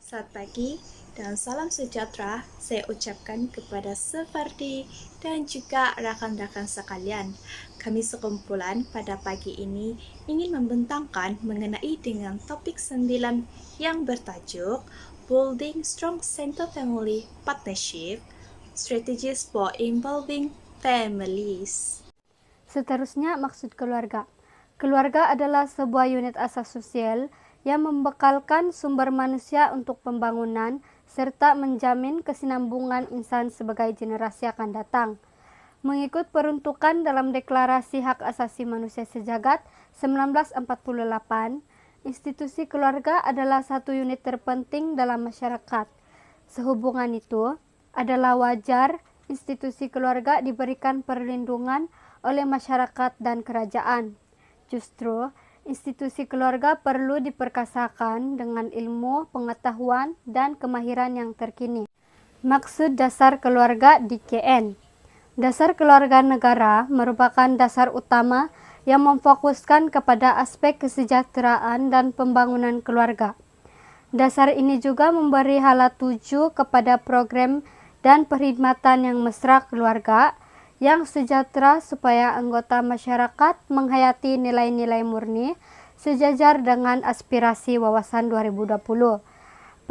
Selamat pagi dan salam sejahtera saya ucapkan kepada Sefardi dan juga rakan-rakan sekalian. Kami sekumpulan pada pagi ini ingin membentangkan mengenai dengan topik 9 yang bertajuk Building Strong Center Family Partnership, Strategies for Involving Families. Seterusnya, maksud keluarga. Keluarga adalah sebuah unit asas sosial yang membekalkan sumber manusia untuk pembangunan serta menjamin kesinambungan insan sebagai generasi akan datang. Mengikut peruntukan dalam Deklarasi Hak Asasi Manusia Sejagat 1948, institusi keluarga adalah satu unit terpenting dalam masyarakat. Sehubungan itu, adalah wajar institusi keluarga diberikan perlindungan oleh masyarakat dan kerajaan. Justru, institusi keluarga perlu diperkasakan dengan ilmu, pengetahuan, dan kemahiran yang terkini. Maksud dasar keluarga DKN. Dasar keluarga negara merupakan dasar utama yang memfokuskan kepada aspek kesejahteraan dan pembangunan keluarga. Dasar ini juga memberi hala tuju kepada program dan perkhidmatan yang mesra keluarga, yang sejahtera supaya anggota masyarakat menghayati nilai-nilai murni sejajar dengan aspirasi wawasan 2020.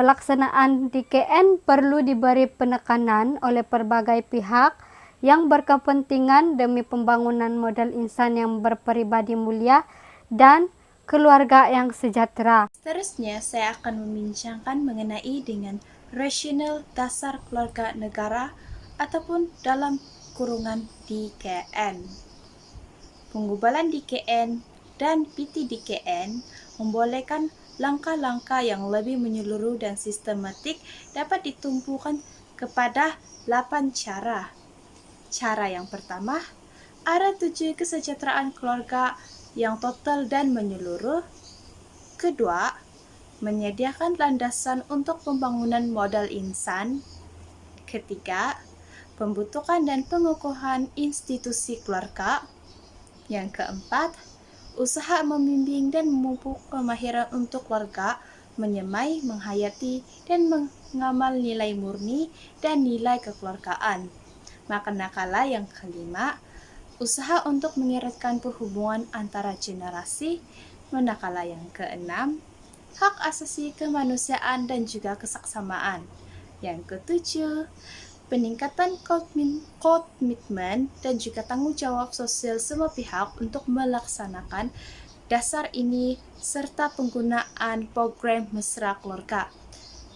Pelaksanaan DKN perlu diberi penekanan oleh berbagai pihak yang berkepentingan demi pembangunan model insan yang berpribadi mulia dan keluarga yang sejahtera. Seterusnya, saya akan membincangkan mengenai dengan rasional dasar keluarga negara ataupun dalam kurungan DKN. Penggubalan DKN dan PTDKN membolehkan langkah-langkah yang lebih menyeluruh dan sistematik dapat ditumpukan kepada 8 cara. Cara yang pertama, arah tuju kesejahteraan keluarga yang total dan menyeluruh. Kedua, menyediakan landasan untuk pembangunan modal insan. Ketiga, pembentukan dan pengukuhan institusi keluarga. Yang keempat, usaha membimbing dan memupuk kemahiran untuk keluarga menyemai, menghayati, dan mengamal nilai murni dan nilai kekeluargaan. Manakala yang kelima, usaha untuk mengeratkan perhubungan antara generasi. Manakala yang keenam, hak asasi kemanusiaan dan juga kesaksamaan. Yang ketujuh, peningkatan komitmen dan juga tanggung jawab sosial semua pihak untuk melaksanakan dasar ini serta penggunaan program mesra keluarga.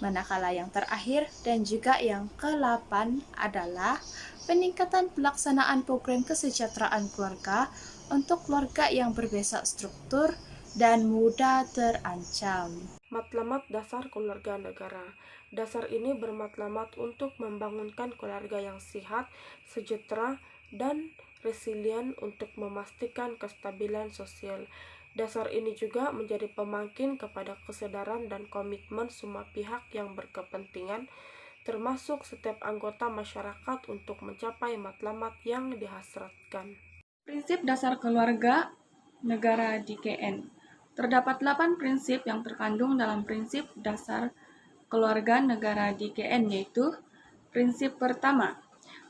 Manakala yang terakhir dan juga yang ke-8 adalah peningkatan pelaksanaan program kesejahteraan keluarga untuk keluarga yang berbeza struktur dan mudah terancam. Matlamat dasar keluarga negara. Dasar ini bermatlamat untuk membangunkan keluarga yang sehat, sejahtera, dan resilient untuk memastikan kestabilan sosial. Dasar ini juga menjadi pemangkin kepada kesadaran dan komitmen semua pihak yang berkepentingan, termasuk setiap anggota masyarakat untuk mencapai matlamat yang dihasratkan. Prinsip dasar keluarga negara DKN. Terdapat 8 prinsip yang terkandung dalam prinsip dasar keluarga negara DKN, yaitu prinsip pertama,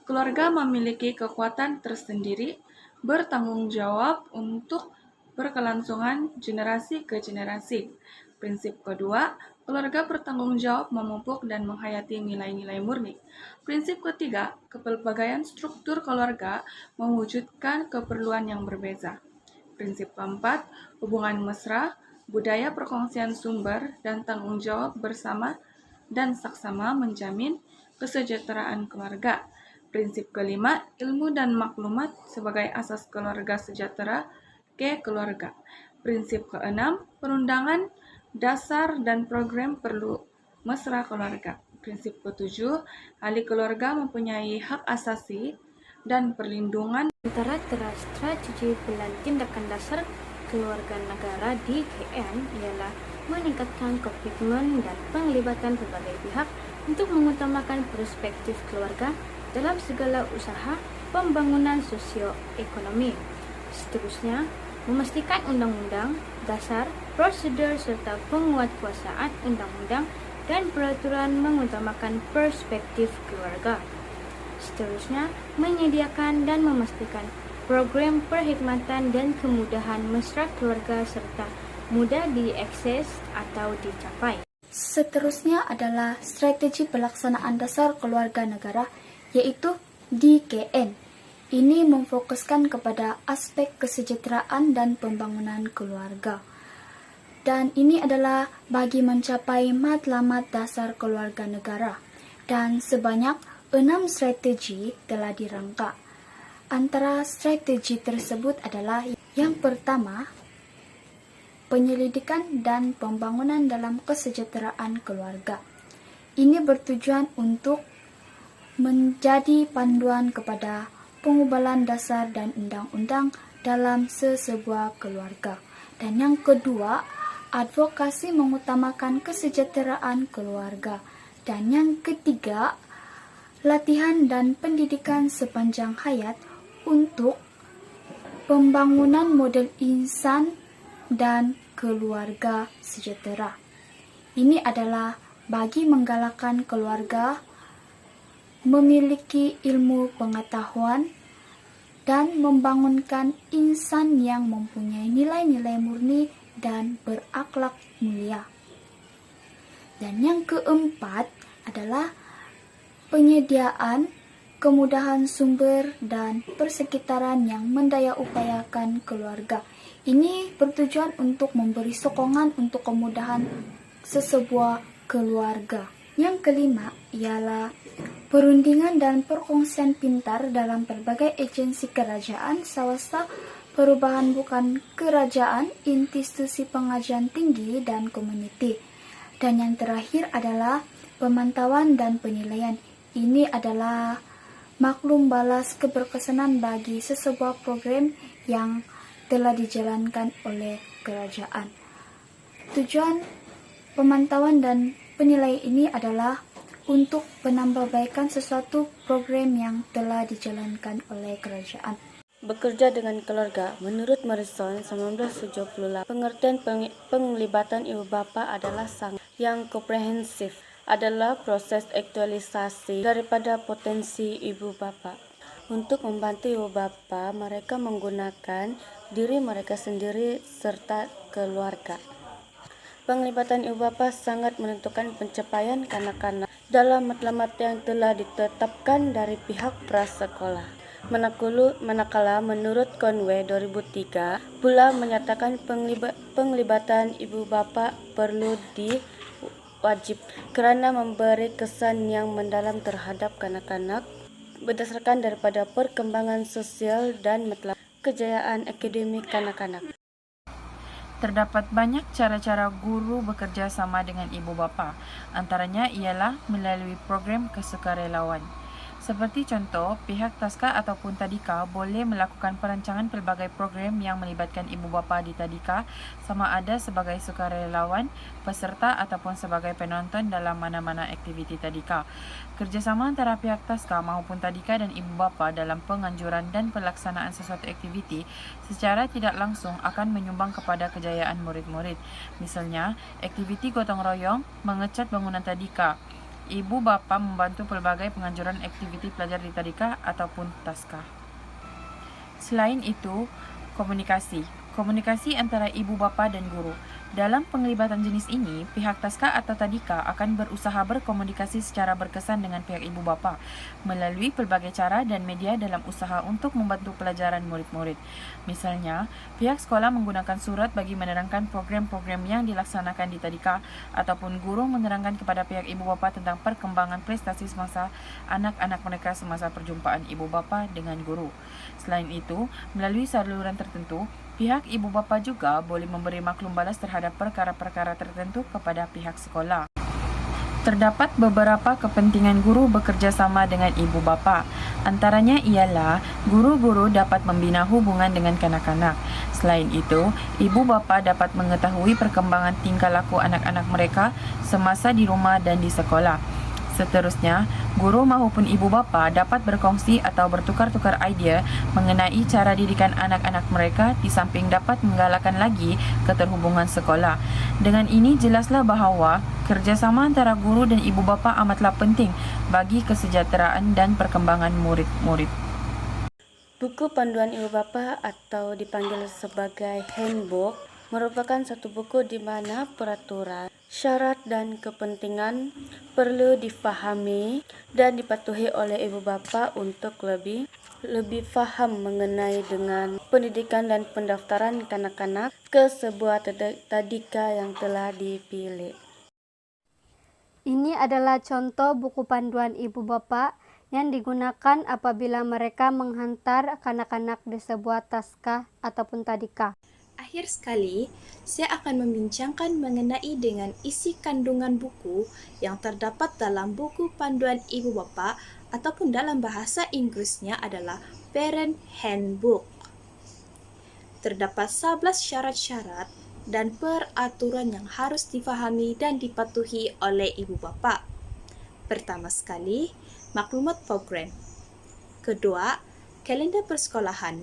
keluarga memiliki kekuatan tersendiri bertanggung jawab untuk berkelangsungan generasi ke generasi. Prinsip kedua, keluarga bertanggung jawab memupuk dan menghayati nilai-nilai murni. Prinsip ketiga, kepelbagaian struktur keluarga mewujudkan keperluan yang berbeza. Prinsip keempat, hubungan mesra, budaya perkongsian sumber, dan tanggung jawab bersama dan saksama menjamin kesejahteraan keluarga. Prinsip kelima, ilmu dan maklumat sebagai asas keluarga sejahtera ke keluarga. Prinsip keenam, perundangan, dasar, dan program perlu mesra keluarga. Prinsip ketujuh, ahli keluarga mempunyai hak asasi dan perlindungan. Antara strategi bulan tindakan dasar keluarga negara DKN ialah meningkatkan komitmen dan penglibatan berbagai pihak untuk mengutamakan perspektif keluarga dalam segala usaha pembangunan sosioekonomi. Seterusnya, memastikan undang-undang, dasar, prosedur, serta penguatkuasaan undang-undang dan peraturan mengutamakan perspektif keluarga. Seterusnya, menyediakan dan memastikan program perkhidmatan dan kemudahan mesra keluarga serta mudah diakses atau dicapai. Seterusnya adalah strategi pelaksanaan dasar keluarga negara, yaitu DKN. Ini memfokuskan kepada aspek kesejahteraan dan pembangunan keluarga. Dan ini adalah bagi mencapai matlamat dasar keluarga negara. Dan sebanyak 6 strategi telah dirangka. Antara strategi tersebut adalah yang pertama, penyelidikan dan pembangunan dalam kesejahteraan keluarga. Ini bertujuan untuk menjadi panduan kepada pengubahan dasar dan undang-undang dalam sesebuah keluarga. Dan yang kedua, advokasi mengutamakan kesejahteraan keluarga. Dan yang ketiga, latihan dan pendidikan sepanjang hayat untuk pembangunan model insan dan keluarga sejahtera. Ini adalah bagi menggalakkan keluarga memiliki ilmu pengetahuan dan membangunkan insan yang mempunyai nilai-nilai murni dan berakhlak mulia. Dan yang keempat adalah penyediaan kemudahan sumber dan persekitaran yang mendaya upayakan keluarga. Ini bertujuan untuk memberi sokongan untuk kemudahan sesebuah keluarga. Yang kelima ialah perundingan dan perkongsian pintar dalam berbagai agensi kerajaan, swasta, perubahan bukan kerajaan, institusi pengajian tinggi, dan komuniti. Dan yang terakhir adalah pemantauan dan penilaian. Ini adalah maklum balas keberkesanan bagi sesebuah program yang telah dijalankan oleh kerajaan. Tujuan pemantauan dan penilaian ini adalah untuk penambahbaikan sesuatu program yang telah dijalankan oleh kerajaan. Bekerja dengan keluarga, menurut Morrison 1978, pengertian penglibatan ibu bapa adalah yang komprehensif, adalah proses aktualisasi daripada potensi ibu bapa. Untuk membantu ibu bapa, mereka menggunakan diri mereka sendiri serta keluarga. Penglibatan ibu bapa sangat menentukan pencapaian kanak-kanak dalam matlamat yang telah ditetapkan dari pihak prasekolah. Manakala menurut Conway 2003 pula menyatakan penglibatan ibu bapa perlu wajib kerana memberi kesan yang mendalam terhadap kanak-kanak berdasarkan daripada perkembangan sosial dan matlamat kejayaan akademik kanak-kanak. Terdapat banyak cara-cara guru bekerja sama dengan ibu bapa. Antaranya ialah melalui program kesukarelawan. Seperti contoh, pihak Taska ataupun Tadika boleh melakukan perancangan pelbagai program yang melibatkan ibu bapa di Tadika, sama ada sebagai sukarelawan, peserta ataupun sebagai penonton dalam mana-mana aktiviti Tadika. Kerjasama antara pihak Taska maupun Tadika dan ibu bapa dalam penganjuran dan pelaksanaan sesuatu aktiviti secara tidak langsung akan menyumbang kepada kejayaan murid-murid. Misalnya, aktiviti gotong royong mengecat bangunan Tadika. Ibu bapa membantu pelbagai penganjuran aktiviti pelajar di Tadika ataupun Taska. Selain itu, komunikasi antara ibu bapa dan guru. Dalam penglibatan jenis ini, pihak Taska atau Tadika akan berusaha berkomunikasi secara berkesan dengan pihak ibu bapa melalui pelbagai cara dan media dalam usaha untuk membantu pelajaran murid-murid. Misalnya, pihak sekolah menggunakan surat bagi menerangkan program-program yang dilaksanakan di Tadika ataupun guru menerangkan kepada pihak ibu bapa tentang perkembangan prestasi semasa anak-anak mereka semasa perjumpaan ibu bapa dengan guru. Selain itu, melalui saluran tertentu, pihak ibu bapa juga boleh memberi maklum balas terhadap perkara-perkara tertentu kepada pihak sekolah. Terdapat beberapa kepentingan guru bekerja sama dengan ibu bapa. Antaranya ialah guru-guru dapat membina hubungan dengan kanak-kanak. Selain itu, ibu bapa dapat mengetahui perkembangan tingkah laku anak-anak mereka semasa di rumah dan di sekolah. Seterusnya, Guru maupun ibu bapa dapat berkongsi atau bertukar-tukar idea mengenai cara didikan anak-anak mereka di samping dapat menggalakkan lagi keterhubungan sekolah. Dengan ini jelaslah bahawa kerjasama antara guru dan ibu bapa amatlah penting bagi kesejahteraan dan perkembangan murid-murid. Buku panduan ibu bapa atau dipanggil sebagai handbook merupakan satu buku di mana peraturan, syarat dan kepentingan perlu difahami dan dipatuhi oleh ibu bapa untuk lebih faham mengenai dengan pendidikan dan pendaftaran kanak-kanak ke sebuah tadika yang telah dipilih. Ini adalah contoh buku panduan ibu bapa yang digunakan apabila mereka menghantar kanak-kanak di sebuah taska ataupun tadika. Akhir sekali, saya akan membincangkan mengenai dengan isi kandungan buku yang terdapat dalam buku panduan ibu bapa ataupun dalam bahasa Inggrisnya adalah Parent Handbook. Terdapat 11 syarat-syarat dan peraturan yang harus difahami dan dipatuhi oleh ibu bapa. Pertama sekali, maklumat program. Kedua, kalender persekolahan.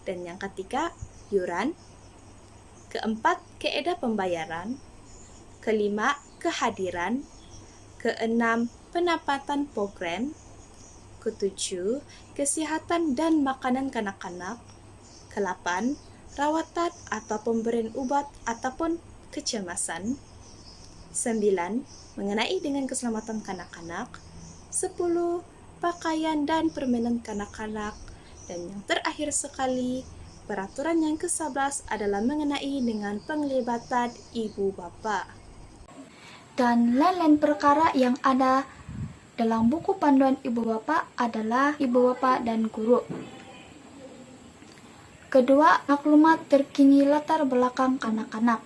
Dan yang ketiga, yuran. Keempat, kaedah pembayaran. Kelima, kehadiran. Keenam, pendapatan program. Ketujuh, kesihatan dan makanan kanak-kanak. Kelapan, rawatan atau pemberian ubat ataupun kecemasan. 9. Mengenai dengan keselamatan kanak-kanak. 10. Pakaian dan permainan kanak-kanak. Dan yang terakhir sekali, peraturan yang ke-11 adalah mengenai dengan penglibatan ibu bapa. Dan lain-lain perkara yang ada dalam buku panduan ibu bapa adalah ibu bapa dan guru. Kedua, maklumat terkini latar belakang kanak-kanak.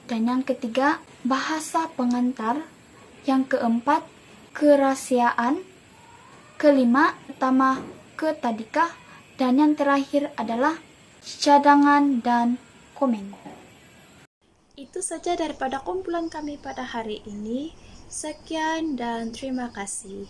Dan yang ketiga, bahasa pengantar. Yang keempat, kerahasiaan. Kelima, pertama ketadika. Dan yang terakhir adalah cadangan dan komen. Itu saja daripada kumpulan kami pada hari ini. Sekian dan terima kasih.